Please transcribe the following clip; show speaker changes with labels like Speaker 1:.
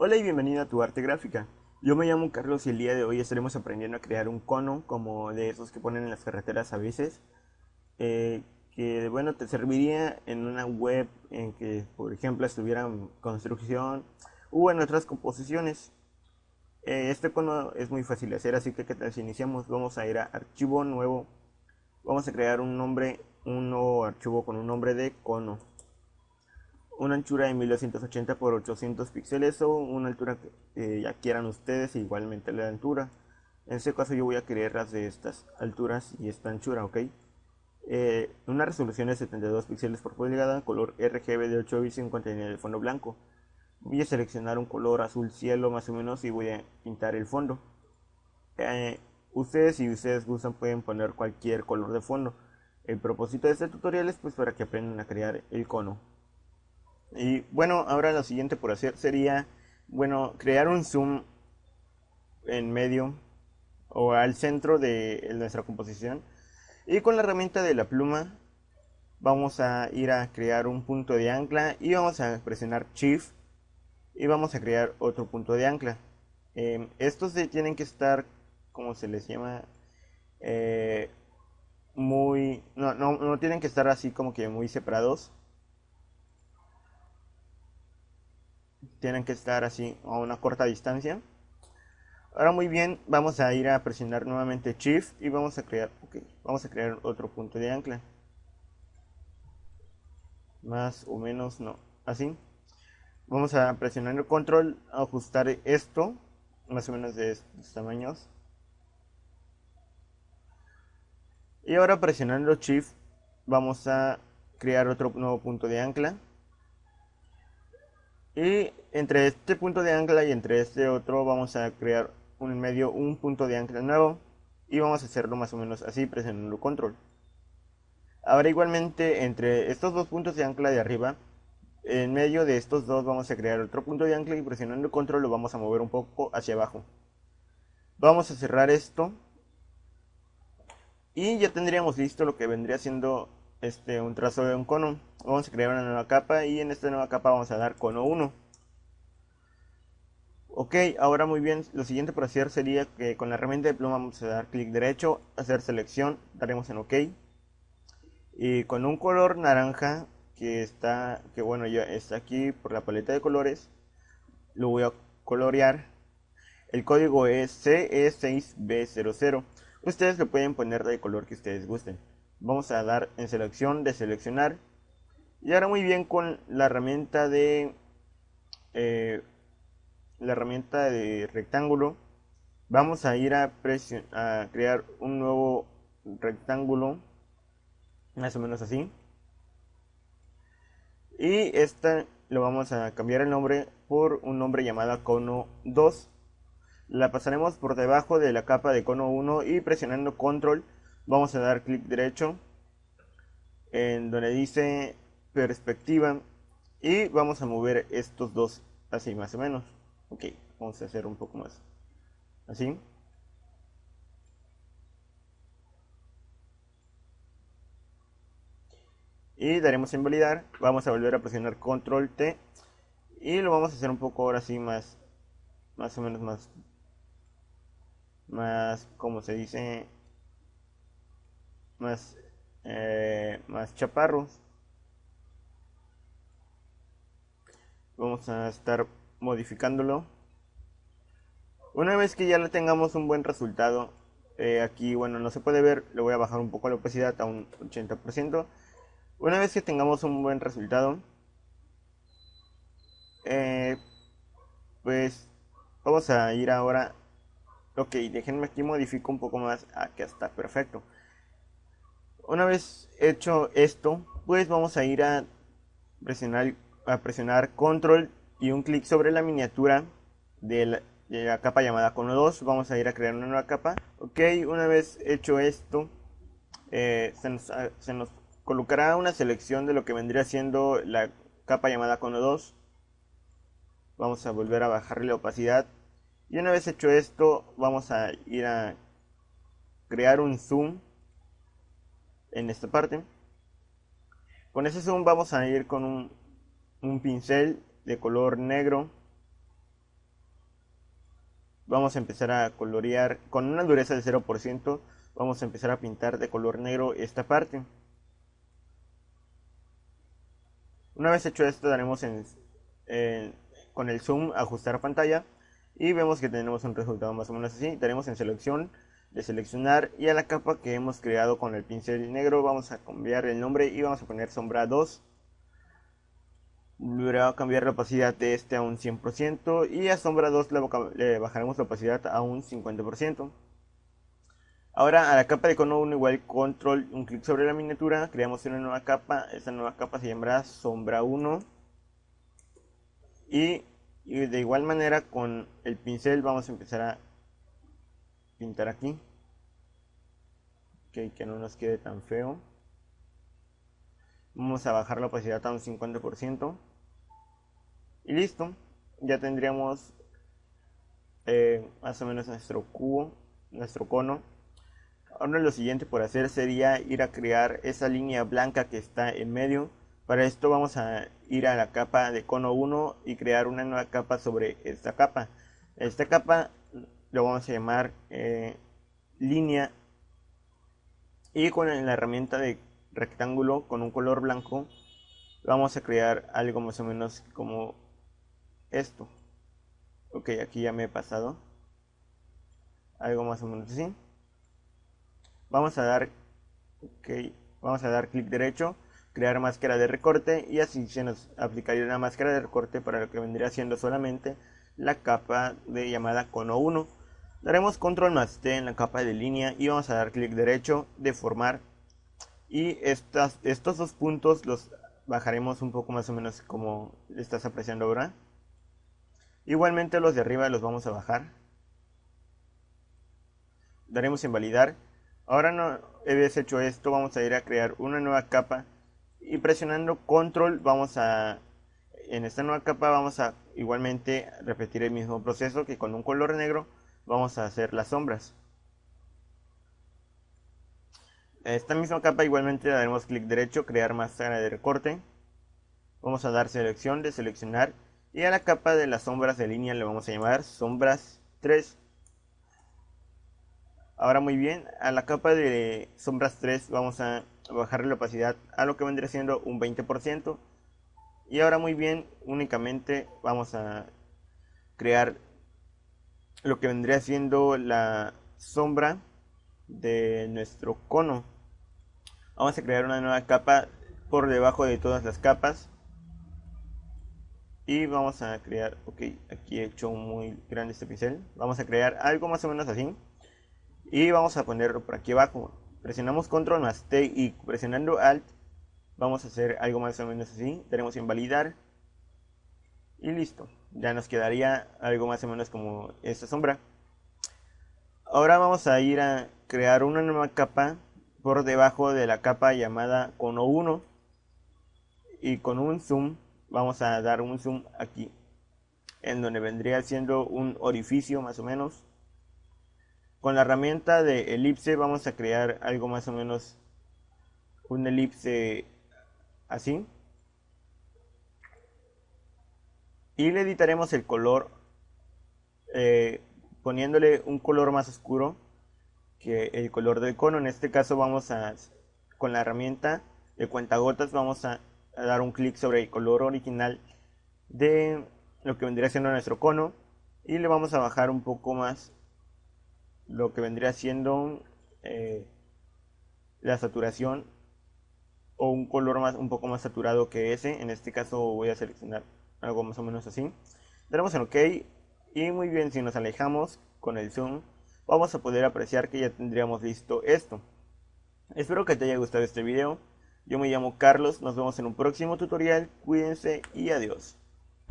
Speaker 1: Hola y bienvenido a Tu Arte Gráfica. Yo me llamo Carlos y el día de hoy estaremos aprendiendo a crear un cono como de esos que ponen en las carreteras a veces, que bueno, te serviría en una web en que, por ejemplo, estuviera en construcción o en otras composiciones. Este cono es muy fácil de hacer, así que ¿qué tal si iniciamos? Vamos a ir a archivo nuevo, vamos a crear un nuevo archivo con un nombre de cono. Una anchura de 1280 por 800 píxeles o una altura que ya quieran ustedes, igualmente la altura. En este caso yo voy a querer las de estas alturas y esta anchura, ¿ok? Una resolución de 72 píxeles por pulgada, color RGB de 8 bits y un contenido de fondo blanco. Voy a seleccionar un color azul cielo más o menos y voy a pintar el fondo. Eh, Ustedes, si ustedes gustan, pueden poner cualquier color de fondo. El propósito de este tutorial es pues para que aprendan a crear el cono. Y bueno, ahora lo siguiente por hacer sería, bueno, crear un zoom en medio o al centro de nuestra composición. Y con la herramienta de la pluma vamos a ir a crear un punto de ancla y vamos a presionar Shift y vamos a crear otro punto de ancla. Estos tienen que estar, como se les llama, eh, no tienen que estar así como que muy separados. Tienen que estar así a una corta distancia. Ahora muy bien, vamos a ir a presionar nuevamente Shift y vamos a crear otro punto de ancla. Más o menos, no, así. Vamos a presionar el control, ajustar esto, más o menos de estos tamaños. Y ahora presionando Shift vamos a crear otro nuevo punto de ancla. Y entre este punto de ancla y entre este otro vamos a crear en medio un punto de ancla nuevo. Y vamos a hacerlo más o menos así presionando control. Ahora igualmente entre estos dos puntos de ancla de arriba, en medio de estos dos vamos a crear otro punto de ancla y presionando el control lo vamos a mover un poco hacia abajo. Vamos a cerrar esto y ya tendríamos listo lo que vendría siendo un trazo de un cono. Vamos a crear una nueva capa y en esta nueva capa vamos a dar cono 1. Ok, ahora muy bien, lo siguiente por hacer sería que con la herramienta de pluma vamos a dar clic derecho, hacer selección, daremos en OK. Y con un color naranja que bueno, ya está aquí por la paleta de colores, lo voy a colorear. El código es CE6B00. Ustedes lo pueden poner del color que ustedes gusten. Vamos a dar en selección de seleccionar. Y ahora muy bien con eh, la herramienta de rectángulo. Vamos a ir a crear un nuevo rectángulo. Más o menos así. Y esta lo vamos a cambiar el nombre por un nombre llamado cono 2. La pasaremos por debajo de la capa de cono 1 y presionando control vamos a dar clic derecho en donde dice perspectiva y vamos a mover estos dos así más o menos. Ok, vamos a hacer un poco más así. Y daremos en validar, vamos a volver a presionar control T y lo vamos a hacer un poco ahora sí más o menos más como se dice, más, más chaparros. Vamos a estar modificándolo. Una vez que ya le tengamos un buen resultado, aquí bueno no se puede ver, le voy a bajar un poco la opacidad a un 80%. Una vez que tengamos un buen resultado, eh, pues vamos a ir ahora. Ok, déjenme aquí modifico un poco más. Aquí está perfecto. Una vez hecho esto, pues vamos a ir presionar, a presionar control y un clic sobre la miniatura de la capa llamada cono 2. Vamos a ir a crear una nueva capa. Ok, una vez hecho esto, se nos colocará una selección de lo que vendría siendo la capa llamada cono 2. Vamos a volver a bajarle la opacidad. Y una vez hecho esto, vamos a ir a crear un zoom en esta parte. Con ese zoom vamos a ir con un pincel de color negro vamos a empezar a colorear con una dureza de 0%. Vamos a empezar a pintar de color negro esta parte. Una vez hecho esto, daremos con el zoom ajustar pantalla y vemos que tenemos un resultado más o menos así. Daremos en selección de seleccionar y a la capa que hemos creado con el pincel negro vamos a cambiar el nombre y vamos a poner sombra 2. Voy a cambiar la opacidad de este a un 100% y a sombra 2 le bajaremos la opacidad a un 50%. Ahora a la capa de cono 1 igual control, un clic sobre la miniatura, creamos una nueva capa. Esta nueva capa se llamará sombra 1 y de igual manera con el pincel vamos a empezar a pintar aquí, que no nos quede tan feo. Vamos a bajar la opacidad a un 50% y listo, ya tendríamos más o menos nuestro cubo, nuestro cono. Ahora lo siguiente por hacer sería ir a crear esa línea blanca que está en medio. Para esto vamos a ir a la capa de cono 1 y crear una nueva capa sobre esta capa. Esta capa lo vamos a llamar línea, y con la herramienta de rectángulo con un color blanco vamos a crear algo más o menos como esto. Ok, aquí ya me he pasado. Algo más o menos así. Vamos a dar clic derecho, crear máscara de recorte y así se nos aplicaría una máscara de recorte para lo que vendría siendo solamente la capa de llamada cono 1. Daremos control más T en la capa de línea y vamos a dar clic derecho, deformar, y estos dos puntos los bajaremos un poco más o menos como estás apreciando ahora. Igualmente los de arriba los vamos a bajar. Daremos en validar. Ahora no habéis hecho esto, vamos a ir a crear una nueva capa y presionando control en esta nueva capa vamos a igualmente repetir el mismo proceso que con un color negro vamos a hacer las sombras. Esta misma capa igualmente le daremos clic derecho, crear máscara de recorte. Vamos a dar selección de seleccionar y a la capa de las sombras de línea le vamos a llamar sombras 3. Ahora muy bien, a la capa de sombras 3 vamos a bajar la opacidad a lo que vendría siendo un 20%. Y ahora muy bien, únicamente vamos a crear lo que vendría siendo la sombra de nuestro cono. Vamos a crear una nueva capa por debajo de todas las capas. Y vamos a crear, ok, aquí he hecho muy grande este pincel. Vamos a crear algo más o menos así. Y vamos a ponerlo por aquí abajo. Presionamos control más T y presionando alt vamos a hacer algo más o menos así. Daremos en validar. Y listo. Ya nos quedaría algo más o menos como esta sombra. Ahora vamos a ir a crear una nueva capa por debajo de la capa llamada cono 1. Y con un zoom vamos a dar un zoom aquí, en donde vendría siendo un orificio más o menos. Con la herramienta de elipse vamos a crear algo más o menos un elipse así. Y le editaremos el color poniéndole un color más oscuro que el color del cono. En este caso con la herramienta de cuentagotas vamos a dar un clic sobre el color original de lo que vendría siendo nuestro cono y le vamos a bajar un poco más lo que vendría siendo la saturación, o un color un poco más saturado que ese. En este caso voy a seleccionar algo más o menos así. Daremos en OK y muy bien, si nos alejamos con el zoom vamos a poder apreciar que ya tendríamos listo esto. Espero que te haya gustado este video. Yo me llamo Carlos, nos vemos en un próximo tutorial, cuídense y adiós.